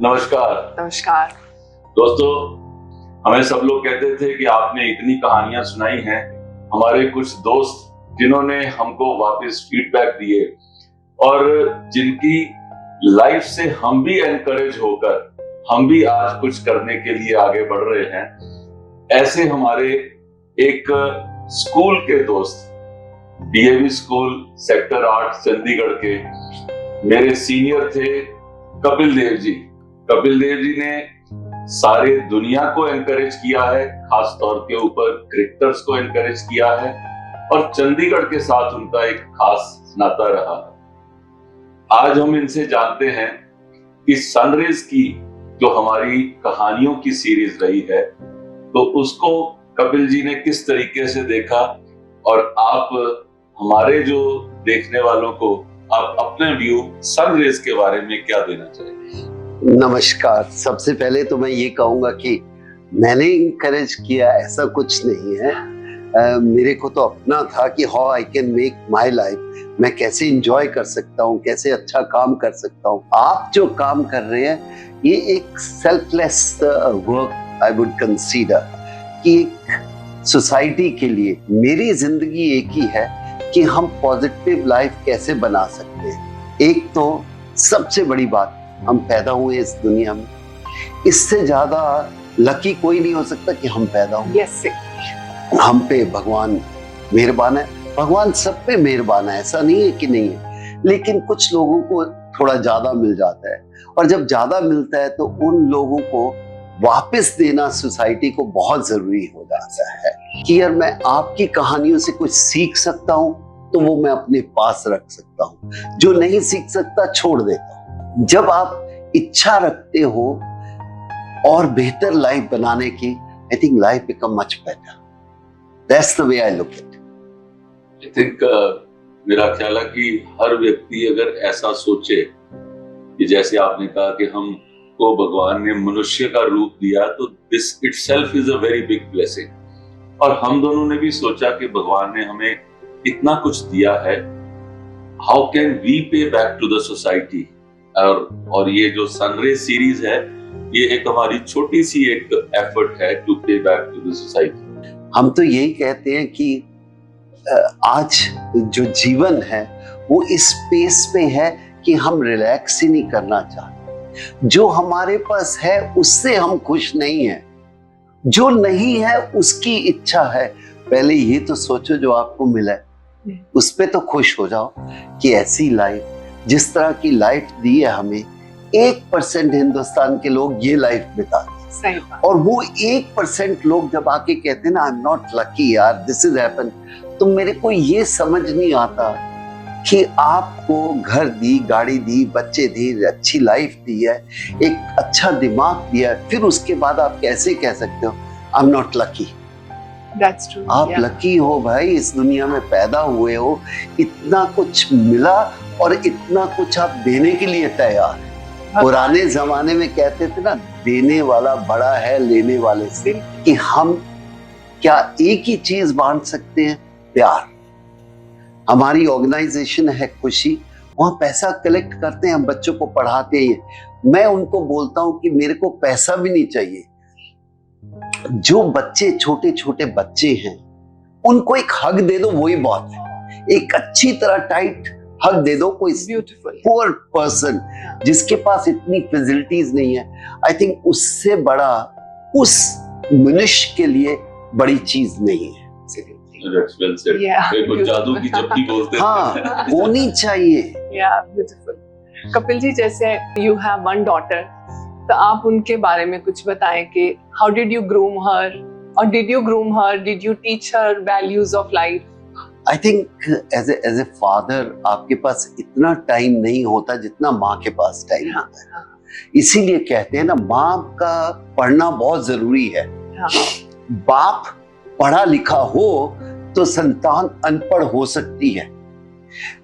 नमस्कार। नमस्कार दोस्तों, हमें सब लोग कहते थे कि आपने इतनी कहानियां सुनाई हैं। हमारे कुछ दोस्त जिन्होंने हमको वापस फीडबैक दिए और जिनकी लाइफ से हम भी एनकरेज होकर हम भी आज कुछ करने के लिए आगे बढ़ रहे हैं, ऐसे हमारे एक स्कूल के दोस्त, डीएवी स्कूल सेक्टर 8 चंडीगढ़ के मेरे सीनियर थे कपिल देव जी। कपिल देव जी ने सारे दुनिया को एनकरेज किया है, खास तौर के ऊपर क्रिकेटर्स को एनकरेज किया है और चंडीगढ़ के साथ उनका एक खास नाता रहा है। आज हम इनसे जानते हैं कि सनरेज की जो हमारी कहानियों की सीरीज रही है, तो उसको कपिल जी ने किस तरीके से देखा और आप हमारे जो देखने वालों को आप अपने व्यू सनरेज के बारे में क्या देना चाहेंगे? नमस्कार। सबसे पहले तो मैं ये कहूंगा कि मैंने इनकरेज किया ऐसा कुछ नहीं है। मेरे को तो अपना था कि how I can make my life, मैं कैसे एंजॉय कर सकता हूँ, कैसे अच्छा काम कर सकता हूँ। आप जो काम कर रहे हैं ये एक selfless work I would consider कि एक सोसाइटी के लिए मेरी जिंदगी एक ही है कि हम पॉजिटिव लाइफ कैसे बना सकते हैं। एक तो सबसे बड़ी बात, हम पैदा हुए इस दुनिया में, इससे ज्यादा लकी कोई नहीं हो सकता कि हम पैदा हुए। हम पे भगवान मेहरबान है, भगवान सब पे मेहरबान है, ऐसा नहीं है कि नहीं है, लेकिन कुछ लोगों को थोड़ा ज्यादा मिल जाता है और जब ज्यादा मिलता है तो उन लोगों को वापस देना सोसाइटी को बहुत जरूरी हो जाता है कि यार मैं आपकी कहानियों से कुछ सीख सकता हूं तो वो मैं अपने पास रख सकता हूं, जो नहीं सीख सकता छोड़ देता हूं। जब आप इच्छा रखते हो और बेहतर लाइफ बनाने की, I think life become much better. That's the way I look it. I think मेरा ख्याल है कि हर व्यक्ति अगर ऐसा सोचे कि जैसे आपने कहा कि हम को भगवान ने मनुष्य का रूप दिया, तो this itself is a very big blessing. और हम दोनों ने भी सोचा कि भगवान ने हमें इतना कुछ दिया है, हाउ कैन वी पे बैक टू द सोसाइटी। और ये जो सनरेज सीरीज है, ये एक हमारी छोटी सी एक एफर्ट है टू पे बैक टू द सोसाइटी। हम तो यही कहते हैं कि आज जो जीवन है वो इस स्पेस पे है कि हम रिलैक्स ही नहीं करना चाहते। जो हमारे पास है उससे हम खुश नहीं हैं, जो नहीं है उसकी इच्छा है। पहले ये तो सोचो जो आपको मिला है उस पे तो खुश हो जाओ कि ऐसी लाइफ, जिस तरह की लाइफ दी है हमें, 1% हिंदुस्तान के लोग ये लाइफ बिताते हैं। और वो 1% लोग जब आके कहते हैं ना आई एम नॉट लकी यार, दिस इज हैपन, तो मेरे को ये समझ नहीं आता कि आपको घर दी, गाड़ी दी, बच्चे दी, अच्छी लाइफ दी है, एक अच्छा दिमाग दिया है, फिर उसके बाद आप कैसे कह सकते हो I am not lucky. That's true. आप Yeah. लकी हो भाई, इस दुनिया में पैदा हुए हो, इतना कुछ मिला और इतना कुछ आप देने के लिए तैयार हैं। पुराने जमाने में कहते थे ना, देने वाला बड़ा है लेने वाले से, कि हम क्या एक ही चीज बांट सकते हैं, प्यार। हमारी ऑर्गेनाइजेशन है खुशी, वहां पैसा कलेक्ट करते हैं, हम बच्चों को पढ़ाते हैं। मैं उनको बोलता हूं कि मेरे को पैसा भी नहीं चाहिए, जो बच्चे छोटे छोटे बच्चे हैं उनको एक हग दे दो, वही बहुत है। एक अच्छी तरह टाइट हग दे दो कोई पुअर पर्सन जिसके पास इतनी फैसिलिटीज नहीं है, आई थिंक उससे बड़ा उस मनुष्य के लिए बड़ी चीज नहीं है। जादू की चप्पी बोलते हैं। हाँ, होनी चाहिए। ब्यूटीफुल। कपिल जी, जैसे यू हैव वन डॉटर, तो आप उनके बारे में कुछ बताएं कि how did you groom her, और did you groom her, did you teach her values of life? I think as a father आपके पास इतना टाइम नहीं होता जितना माँ के पास टाइम होता है। इसीलिए कहते हैं ना, माँ का पढ़ना बहुत जरूरी है। बाप पढ़ा लिखा हो तो संतान अनपढ़ हो सकती है,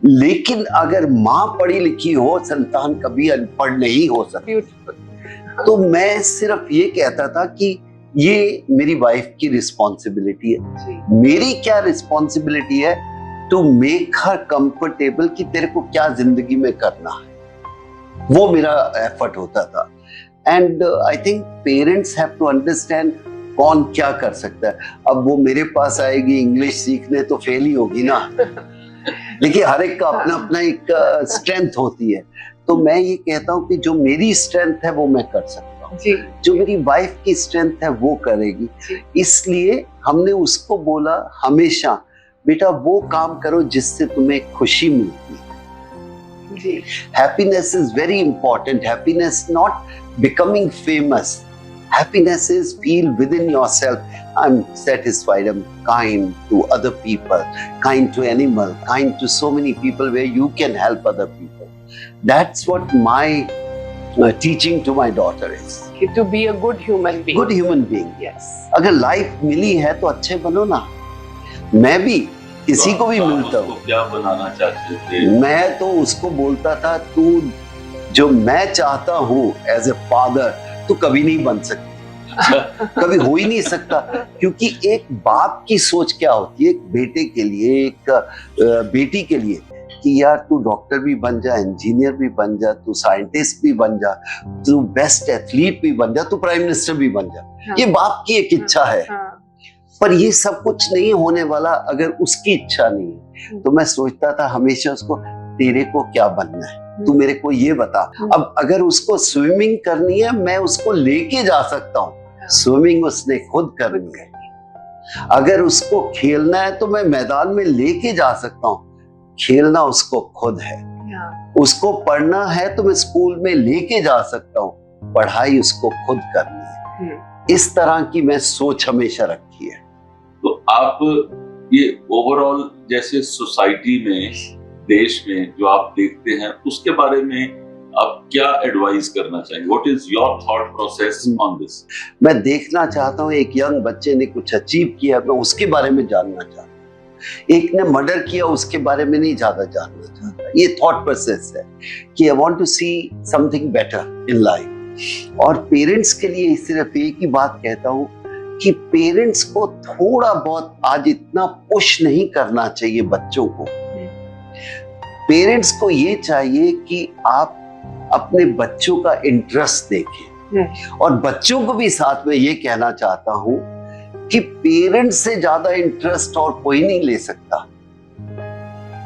लेकिन अगर माँ पढ़ी लिखी हो संतान कभी अनपढ़ नहीं हो सकती। तो मैं सिर्फ ये कहता था कि ये मेरी वाइफ की रिस्पॉन्सिबिलिटी है। मेरी क्या रिस्पॉन्सिबिलिटी है, टू मेक हर कंफर्टेबल, कि तेरे को क्या जिंदगी में करना है, वो मेरा एफर्ट होता था। And I think parents have to understand कौन क्या कर सकता है। अब वो मेरे पास आएगी इंग्लिश सीखने तो फेल ही होगी ना। देखिए हर एक का अपना अपना एक स्ट्रेंथ होती है, तो मैं ये कहता हूँ कि जो मेरी स्ट्रेंथ है वो मैं कर सकता हूँ, जो मेरी वाइफ की स्ट्रेंथ है वो करेगी। इसलिए हमने उसको बोला हमेशा बेटा वो काम करो जिससे तुम्हें खुशी मिलती है। Happiness is very important. Happiness not becoming famous, happiness is feel within yourself, I'm satisfied, I'm kind to other people, kind to animal, kind to so many people where you can help other people. That's what my teaching to my daughter is. To be a good human being. Good human being. Yes. अगर life मिली है तो अच्छे बनो ना। मैं भी किसी को भी मिलता हूँ। क्या बनाना चाहते थे? मैं तो उसको बोलता था तू जो मैं चाहता हूँ एज ए फादर तो कभी नहीं बन सकती, कभी हो ही नहीं सकता। क्योंकि एक बाप की सोच क्या होती है एक बेटे के लिए, एक बेटी के लिए, कि यार तू डॉक्टर भी बन जा, इंजीनियर भी बन जा, तू साइंटिस्ट भी बन जा, तू बेस्ट एथलीट भी बन जा, तू प्राइम मिनिस्टर भी बन जा। हाँ। ये बाप की एक इच्छा है। पर ये सब कुछ नहीं होने वाला अगर उसकी इच्छा नहीं है। तो मैं सोचता था हमेशा उसको, तेरे को क्या बनना है, तू मेरे को ये बता। अब अगर उसको स्विमिंग करनी है मैं उसको लेके जा सकता हूँ, स्विमिंग उसने खुद करनी है। अगर उसको खेलना है तो मैं मैदान में लेके जा सकता हूँ, खेलना उसको खुद है। उसको पढ़ना है तो मैं स्कूल में लेके जा सकता हूँ, पढ़ाई उसको खुद करनी है। इस तरह की मैं सोच हमेशा रखी है। तो आप ये ओवरऑल जैसे सोसाइटी में, देश में जो आप देखते हैं उसके बारे में आप क्या एडवाइस करना चाहेंगे? What is your thought process on this? मैं देखना चाहता हूँ एक यंग बच्चे ने कुछ अचीव किया, मैं उसके बारे में जानना चाहता हूँ। एक ने मर्डर किया उसके बारे में नहीं ज्यादा जानना चाहता। ये थॉट प्रोसेस है कि I want to see something better in life. और पेरेंट्स के लिए सिर्फ एक ही बात कहता हूँ कि पेरेंट्स को थोड़ा बहुत आज इतना पुश नहीं करना चाहिए बच्चों को। पेरेंट्स को ये चाहिए कि आप अपने बच्चों का इंटरेस्ट देखें। और बच्चों को भी साथ में ये कहना चाहता हूं कि पेरेंट्स से ज्यादा इंटरेस्ट और कोई नहीं ले सकता।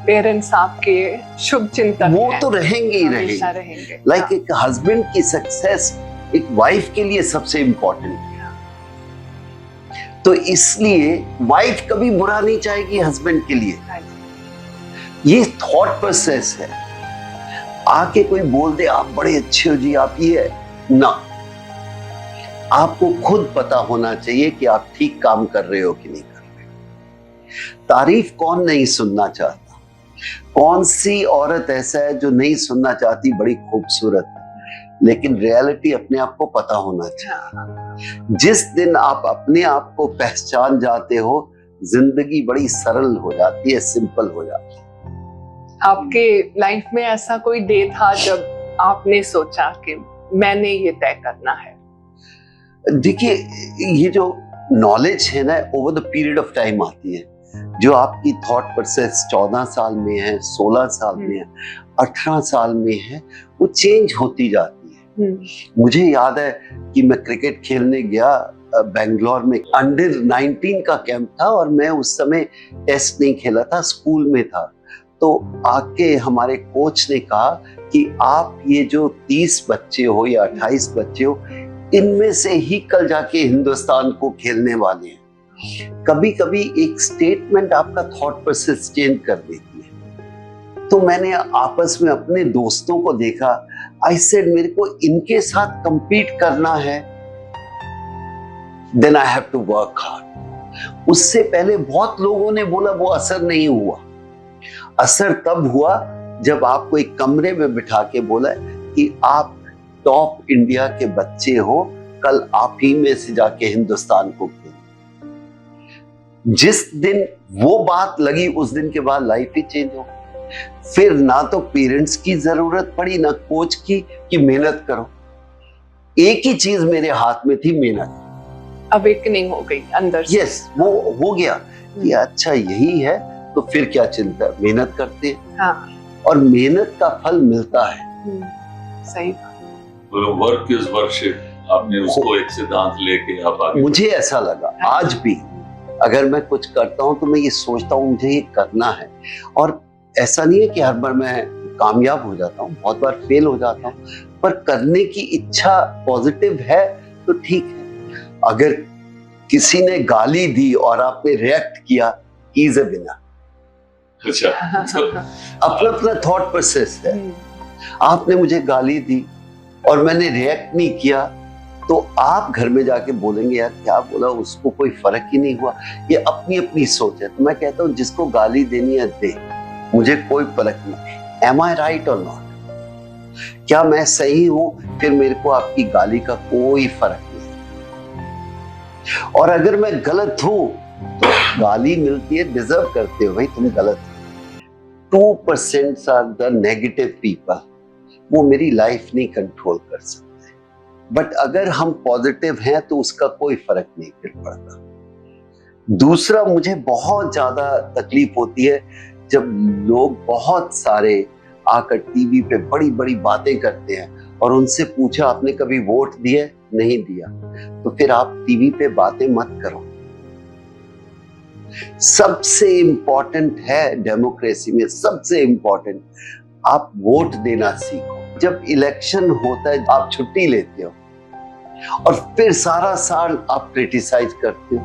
पेरेंट्स आपके शुभ चिंतक वो तो रहेंगे ही रहेंगे। लाइक एक हस्बैंड की सक्सेस एक वाइफ के लिए सबसे इंपॉर्टेंट है। तो इसलिए वाइफ कभी बुरा नहीं चाहेगी हस्बैंड के लिए। ये थॉट प्रोसेस है। आके कोई बोल दे आप बड़े अच्छे हो जी, आप ये है ना, आपको खुद पता होना चाहिए कि आप ठीक काम कर रहे हो कि नहीं कर रहे। तारीफ कौन नहीं सुनना चाहता? कौन सी औरत ऐसा है जो नहीं सुनना चाहती बड़ी खूबसूरत है? लेकिन रियलिटी अपने आप को पता होना चाहिए। जिस दिन आप अपने आप को पहचान जाते हो, जिंदगी बड़ी सरल हो जाती है, सिंपल हो जाती है। आपके लाइफ में ऐसा कोई डे था जब आपने सोचा कि मैंने ये तय करना है? देखिए ये जो नॉलेज है ना over the period of time आती है। जो आपकी थॉट प्रोसेस 14 साल में है, 16 साल में है, 18 साल में है, वो चेंज होती जाती है। मुझे याद है कि मैं क्रिकेट खेलने गया बेंगलोर में, अंडर 19 का कैंप था और मैं उस समय टेस्ट नहीं खेला था, स्कूल में था। तो आके हमारे कोच ने कहा कि आप ये जो 30 बच्चे हो या 28 बच्चे हो, इनमें से ही कल जाके हिंदुस्तान को खेलने वाले हैं। कभी कभी एक स्टेटमेंट आपका थॉट प्रोसेस चेंज कर देती है। तो मैंने आपस में अपने दोस्तों को देखा, आई सेड मेरे को इनके साथ compete करना है, then I have to work hard। उससे पहले बहुत लोगों ने बोला, वो असर नहीं हुआ। असर तब हुआ जब आपको एक कमरे में बिठा के बोला कि आप टॉप इंडिया के बच्चे हो, कल आप ही में से जाके हिंदुस्तान को खेलो। जिस दिन वो बात लगी उस दिन के बाद लाइफ ही चेंज हो गई। फिर ना तो पेरेंट्स की जरूरत पड़ी ना कोच की कि मेहनत करो। एक ही चीज मेरे हाथ में थी, मेहनत। अवेकनिंग हो गई अंदर से। यस, वो हो गया कि अच्छा यही है तो फिर क्या चिंता, मेहनत करते हैं। हाँ। और मेहनत का फल मिलता है। सही। वर्क इज वर्शिप, आपने उसको एक सिद्धांत लेके आप आगे। मुझे ऐसा लगा आज भी अगर मैं कुछ करता हूँ तो मैं ये सोचता हूँ मुझे ये करना है, और ऐसा नहीं है कि हर बार मैं कामयाब हो जाता हूँ, बहुत बार फेल हो जाता हूँ, पर करने की इच्छा पॉजिटिव है तो ठीक है। अगर किसी ने गाली दी और आपने रिएक्ट किया, ही इज अ विनर। अच्छा, अपना अपना थॉट प्रोसेस है। आपने मुझे गाली दी और मैंने रिएक्ट नहीं किया, तो आप घर में जाके बोलेंगे यार क्या बोला, उसको कोई फर्क ही नहीं हुआ। ये अपनी अपनी सोच है। तो मैं कहता हूँ जिसको गाली देनी है दे, मुझे कोई फर्क नहीं। एम आई राइट और नॉट, क्या मैं सही हूं, फिर मेरे को आपकी गाली का कोई फर्क नहीं। और अगर मैं गलत हूं तो गाली मिलती है, डिजर्व करते हो भाई, तुम गलत हो। 2% आर द नेगेटिव पीपल, वो मेरी लाइफ नहीं कंट्रोल कर सकते। बट अगर हम पॉजिटिव हैं तो उसका कोई फर्क नहीं फिर पड़ता। दूसरा, मुझे बहुत ज्यादा तकलीफ होती है जब लोग बहुत सारे आकर टीवी पे बड़ी बड़ी बातें करते हैं और उनसे पूछा आपने कभी वोट दिया? नहीं दिया, तो फिर आप टीवी पे बातें मत करो। सबसे इंपॉर्टेंट है डेमोक्रेसी में, सबसे इंपॉर्टेंट, आप वोट देना सीखो। जब इलेक्शन होता है आप छुट्टी लेते हो और फिर सारा साल आप क्रिटिसाइज करते हो।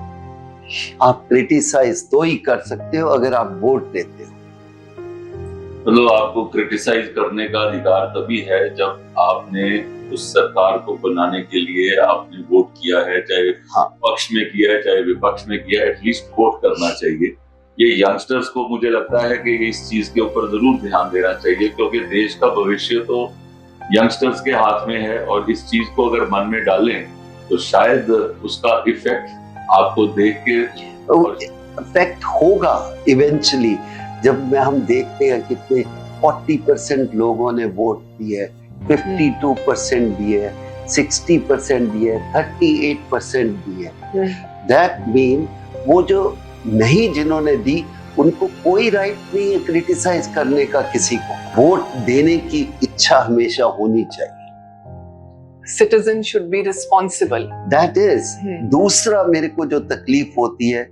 आप क्रिटिसाइज तो ही कर सकते हो अगर आप वोट देते हो। मतलब आपको क्रिटिसाइज करने का अधिकार तभी है जब आपने उस सरकार को बनाने के लिए आपने वोट किया है, चाहे पक्ष में किया है चाहे विपक्ष में किया है, एटलीस्ट वोट करना चाहिए। ये यंगस्टर्स को मुझे लगता है कि इस चीज के ऊपर जरूर ध्यान देना चाहिए, क्योंकि देश का भविष्य तो यंगस्टर्स के हाथ में है, और इस चीज को अगर मन में डालें तो शायद उसका इफेक्ट आपको देख के इफेक्ट होगा इवेंचुअली। जब हम देखते हैं कितने 40% लोगों ने वोट दिए, 52% दिए, 60% दिए, 38% दिए, दैट मीन वो जो नहीं जिन्होंने दी उनको कोई राइट नहीं है क्रिटिसाइज करने का किसी को। वोट देने की इच्छा हमेशा होनी चाहिए। Citizen should be responsible. That is. दूसरा मेरे को जो तकलीफ होती है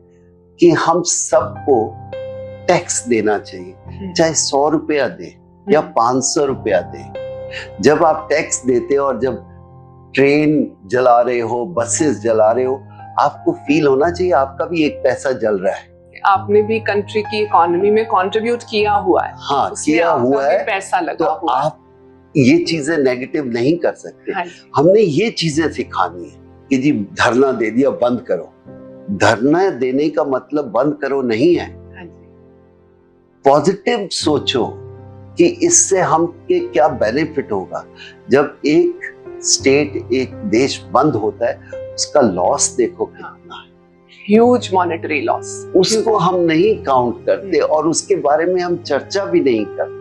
कि हम सबको टैक्स देना चाहिए, चाहे 100 रुपया दे या 500 रुपया दे। जब आप टैक्स देते हो और जब ट्रेन जला रहे हो, बसेस जला रहे हो, आपको फील होना चाहिए आपका भी एक पैसा जल रहा है, आपने भी कंट्री की इकोनॉमी में कंट्रीब्यूट किया हुआ है। हाँ, किया हुआ है, पैसा लगा तो हुआ आप ये चीजें नेगेटिव नहीं कर सकते। हमने ये चीजें सिखानी है कि जी धरना दे दिया बंद करो। धरना देने का मतलब बंद करो नहीं है। पॉजिटिव सोचो कि इससे हमके क्या बेनिफिट होगा। जब एक स्टेट, एक देश बंद होता है, उसका लॉस देखो कितना है, ह्यूज मॉनेटरी लॉस। उसको हम नहीं काउंट करते और उसके बारे में हम चर्चा भी नहीं करते।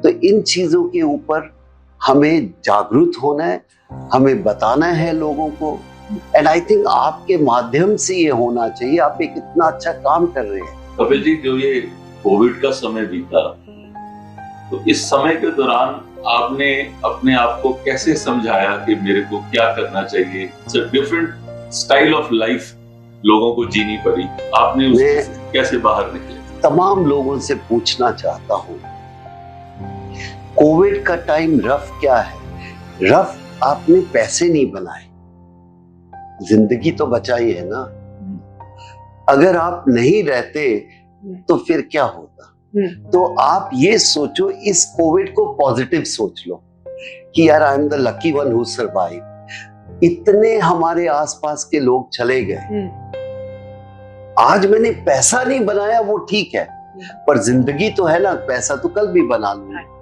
तो इन चीजों के ऊपर हमें जागरूक होना है, हमें बताना है लोगों को। एंड आई थिंक आपके माध्यम से ये होना चाहिए। आप एक इतना अच्छा काम कर रहे हैं। कपिल जी, जो ये कोविड का समय बीता, तो इस समय के दौरान आपने अपने आप को कैसे समझाया कि मेरे को क्या करना चाहिए? It's a different style of life लोगों को जीनी पड़ी, आपने उससे कैसे बाहर निकले? तमाम लोगों से पूछना चाहता हूँ, कोविड का टाइम रफ क्या है? रफ आपने पैसे नहीं बनाए, जिंदगी तो बचाई है ना। अगर आप नहीं रहते तो फिर क्या होता? तो आप ये सोचो, इस कोविड को पॉजिटिव सोच लो कि यार I am the lucky one who survive. इतने हमारे आसपास के लोग चले गए, आज मैंने पैसा नहीं बनाया वो ठीक है, पर जिंदगी तो है ना, पैसा तो कल भी बना लूंगा।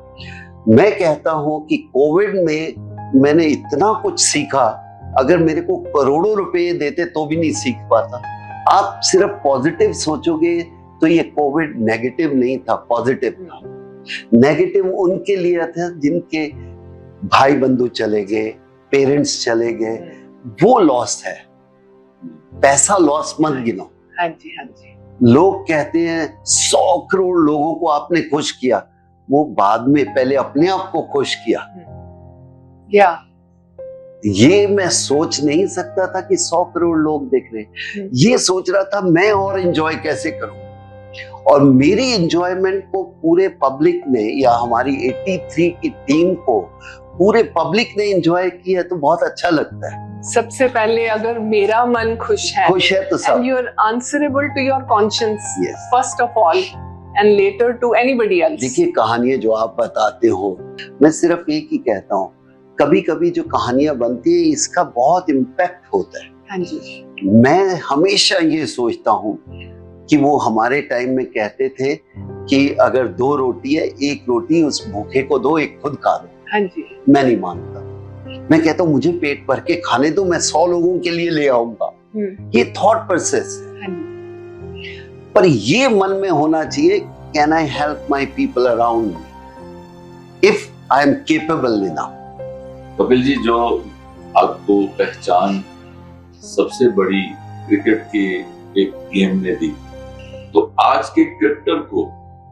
मैं कहता हूं कि कोविड में मैंने इतना कुछ सीखा, अगर मेरे को करोड़ों रुपए देते तो भी नहीं सीख पाता। आप सिर्फ पॉजिटिव सोचोगे तो ये कोविड नेगेटिव नहीं था, पॉजिटिव था। नेगेटिव उनके लिए था जिनके भाई बंधु चले गए, पेरेंट्स चले गए, वो लॉस है। पैसा लॉस मत गिनो। हाँ जी, हाँ जी। लोग कहते हैं 100 करोड़ लोगों को आपने खुश किया, वो बाद में पहले अपने आप को खुश किया। Yeah. ये मैं सोच नहीं सकता था कि 100 करोड़ लोग देख रहे हैं। ये सोच रहा था मैं और एंजॉय कैसे करूं, और मेरी एंजॉयमेंट को पूरे पब्लिक ने या हमारी 83 की टीम को पूरे पब्लिक ने एंजॉय किया तो बहुत अच्छा लगता है। सबसे पहले अगर मेरा मन खुश है तो सब। and you're answerable to your conscience Yes. first of all and later to anybody else. देखिए, कहानियां जो आप बताते हो, मैं सिर्फ एक ही कहता हूँ, कभी कभी जो कहानियां बनती है इसका बहुत इम्पैक्ट होता है। हाँ जी। मैं हमेशा ये सोचता हूँ कि वो हमारे टाइम में कहते थे कि अगर 2 रोटी है, 1 रोटी उस भूखे को दो, 1 खुद खा लो। हाँ जी। मैं नहीं मानता, मैं कहता हूँ मुझे पेट भर के खाने दो, मैं 100 लोगों के लिए ले आऊंगा। ये थॉट प्रोसेस है। पर ये मन में होना चाहिए, can I help my people around me if I am capable enough. Kapil ji, जो आपको पहचान सबसे बड़ी क्रिकेट के एक गेम ने दी, तो आज के क्रिकेटर को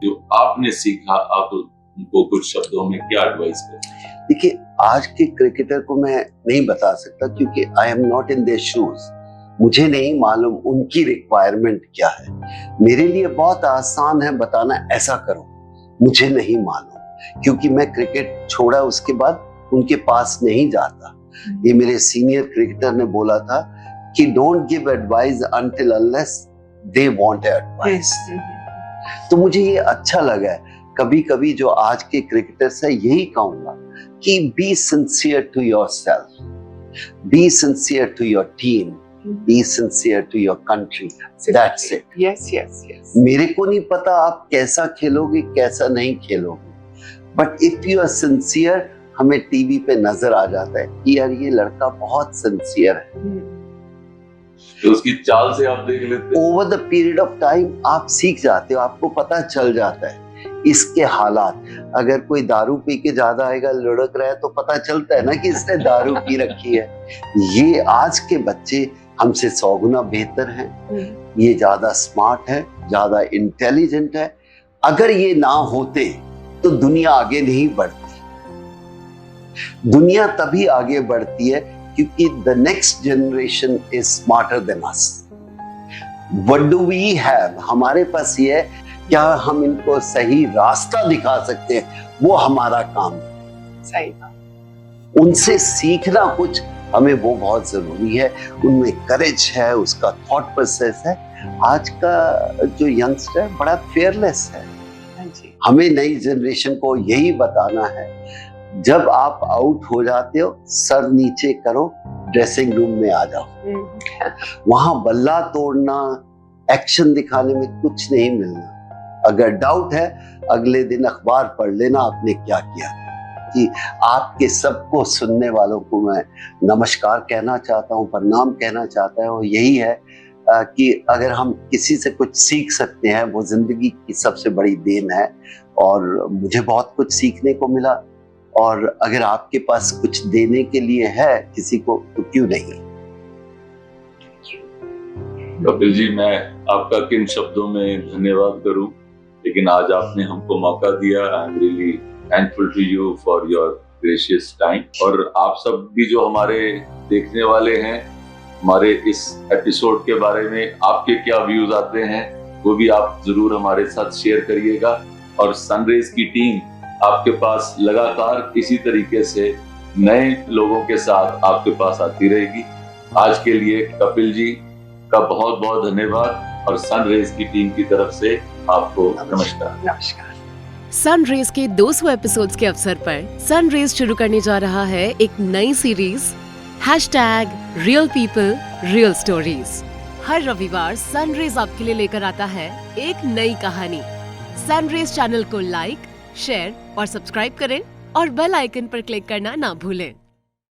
जो आपने सीखा, आप उनको कुछ शब्दों में क्या एडवाइस करें? देखिए, आज के क्रिकेटर को मैं नहीं बता सकता क्योंकि I am not in their shoes. मुझे नहीं मालूम उनकी रिक्वायरमेंट क्या है। मेरे लिए बहुत आसान है बताना ऐसा करो, मुझे नहीं मालूम क्योंकि मैं क्रिकेट छोड़ा उसके बाद उनके पास नहीं जाता। ये मेरे सीनियर क्रिकेटर ने बोला था कि don't give advice until unless they want advice. तो मुझे ये अच्छा लगा है। कभी कभी जो आज के क्रिकेटर्स है, यही कहूंगा कि be sincere to yourself, be sincere to your team, be sincere to your country. That's it. Yes yes yes. मेरे को नहीं पता आप कैसा खेलोगे, कैसा नहीं खेलोगे, but if you are sincere, हमें टीवी पे नजर आ जाता है कि यार ये लड़का बहुत सिंसियर है। तो उसकी चाल से आप देख लेते हैं। Over the period of time आप सीख जाते हो, आपको पता चल जाता है इसके हालात। अगर कोई दारू पी के ज्यादा आएगा, लुढ़क रहा है, तो पता चलता है ना कि इसने दारू पी रखी है। ये आज के बच्चे हमसे 100 गुना बेहतर हैं। ये ज्यादा स्मार्ट है, ज्यादा इंटेलिजेंट है। अगर ये ना होते तो दुनिया आगे नहीं बढ़ती। दुनिया तभी आगे बढ़ती है क्योंकि the next generation is smarter than us. What do we have? हमारे पास ये है, क्या हम इनको सही रास्ता दिखा सकते हैं, वो हमारा काम है। सही। उनसे सीखना कुछ हमें वो बहुत जरूरी है। उनमें करेज है, उसका थॉट प्रोसेस है। आज का जो यंगस्टर बड़ा फेयरलेस है। हमें नई जनरेशन को यही बताना है, जब आप आउट हो जाते हो, सर नीचे करो, ड्रेसिंग रूम में आ जाओ। वहां बल्ला तोड़ना, एक्शन दिखाने में कुछ नहीं मिलना। अगर डाउट है, अगले दिन अखबार पढ़ लेना आपने क्या किया। कि आपके सबको सुनने वालों को मैं नमस्कार कहना चाहता हूँ, प्रणाम कहना चाहता हूँ। यही है कि अगर हम किसी से कुछ सीख सकते हैं, वो जिंदगी की सबसे बड़ी देन है। और मुझे बहुत कुछ सीखने को मिला, और अगर आपके पास कुछ देने के लिए है किसी को, तो क्यों नहीं। कपिल जी, मैं आपका किन शब्दों में धन्यवाद करूं, लेकिन आज आपने हमको मौका दिया। I am really thankful to you for your gracious time. और आप सब भी जो हमारे देखने वाले हैं, हमारे इस एपिसोड के बारे में आपके क्या व्यूज आते हैं, वो भी आप जरूर हमारे साथ शेयर करिएगा। और सनरेज की टीम आपके पास लगातार इसी तरीके से नए लोगों के साथ आपके पास आती रहेगी। आज के लिए कपिल जी का बहुत बहुत धन्यवाद, और सनरेज की टीम की तरफ से आपको नमस्कार। नमस्कार। सनरेज के 200 एपिसोड्स के अवसर पर सनरेज शुरू करने जा रहा है एक नई series #real people real stories. हर रविवार सनरेज आपके लिए लेकर आता है एक नई कहानी। सनरेज चैनल को लाइक, शेयर और सब्सक्राइब करें, और बेल आइकन पर क्लिक करना ना भूलें।